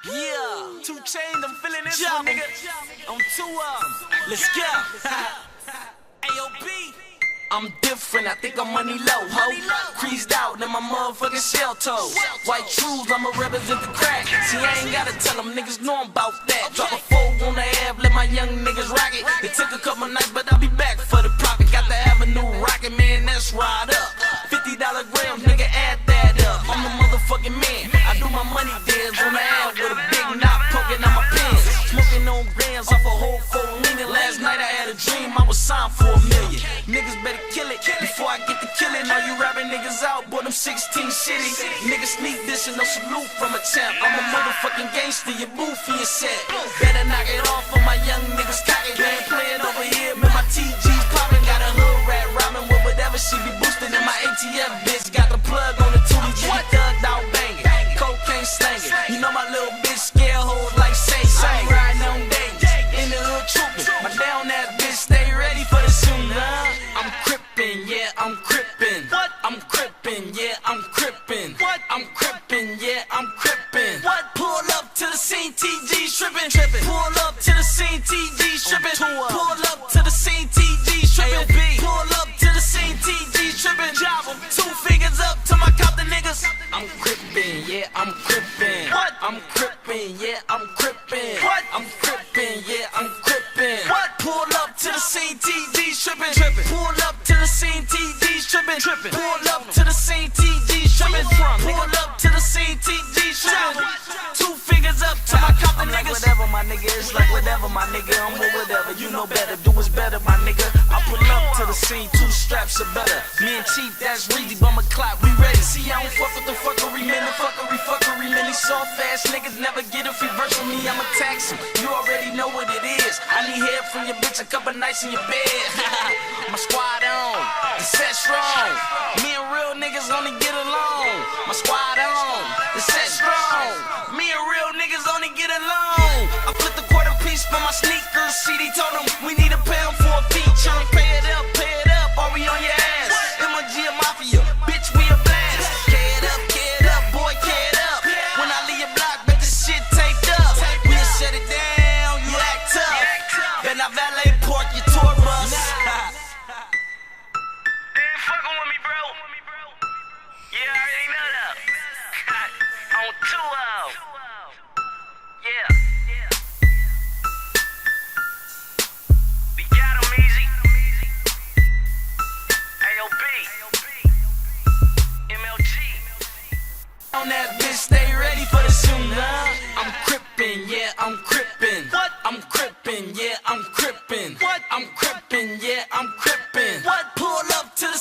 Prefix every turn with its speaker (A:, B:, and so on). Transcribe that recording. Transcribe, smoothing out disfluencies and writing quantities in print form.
A: Yeah, 2 Chainz, I'm feeling this one, nigga. On 2 of 'em. Let's go. AOB. I'm different, I think I'm money low, ho. Creased out in my motherfucking shell toes. White shoes, I'ma represent the crack. See, I ain't gotta tell them, niggas know I'm about that. Drop a 4 on the Ave, let my young niggas rock it. It took a couple nights, but I'll be back for the profit. Got the Avenue rockin', man, that's right up. $50 grams, nigga, add that up. I'm the motherfucking man. I do my money dance on the Ave with a big knot poking out my pants. Smoking on grams off a whole 4 million. Last night I had a dream, I was signed for $1 million. Niggas better kill it before I get to killing. All you rapping niggas out, boy, them 16 shitty. Niggas sneak this and no salute from a champ. I'm a motherfucking gangster, you move for your set. Better knock it off for my young niggas cocky. They ain't playing over here, man, my TG's poppin'. Got a hood rat rhyming with whatever she be boosting. And my ATF bitch got the plug on the tootie. What? Thugged out banging, cocaine slanging. You know my little bitch scare hoes like say. I ain't riding on days, in the hood trooping. My down ass bitch stay ready for the soon, huh? I'm crippin', yeah, I'm crippin'. What? I'm crippin', yeah, I'm crippin'. What? I'm crippin', yeah, I'm crippin'. What? Pull up to the scene, TG strippin'. Pull up to the scene, TG strippin'. Pull up to the scene, TG strippin'. Pull up to the scene, TG strippin'. 2 fingers up to my Compton niggas. I'm crippin', yeah, I'm crippin'. What? I'm crippin', yeah, I'm crippin'. What? I'm crippin', yeah, I'm crippin'. What? Pull up to the scene, TG strippin'. Pull up to the scene, TG strippin'. Pull up to the scene, TG strippin'. Pull up to the scene, TG strippin'. 2 fingers up to my Compton niggas. Like whatever, my nigga, it's like whatever, my nigga. I'm with whatever, you know better, do what's better, my nigga. I pull up to the scene, 2 straps are better. Me and Chief, that's Reezy, but my clock, we ready. See, I don't fuck with the fuckery, man, the fuckery, man. These soft ass niggas never get a free verse from me, I'ma tax him. You already know what it is. I need help from your bitch, a couple nights in your bed. My squad on, it's set strong. Me and real niggas only get along. My squad on, it's set strong. Me and real niggas only get along. I flip the quarter piece for my sneakers. CD told them we need to pay them for a feature. Pay it up, or we on your ass. MG Mafia, bitch, we a blast. Get up, boy, get up. When I leave your block, bet this shit taped up. We'll shut it down, you act tough. Then I valet park your tour bus. They ain't fucking with me, bro. Yeah, I ain't know that. On 2 of 'em. Yeah. We got 'em easy. AOB. MLG. On that bitch, stay ready for the soon, huh? I'm crippin', yeah, I'm crippin'. What? I'm crippin', yeah, I'm crippin'. What? I'm crippin', yeah, I'm crippin'.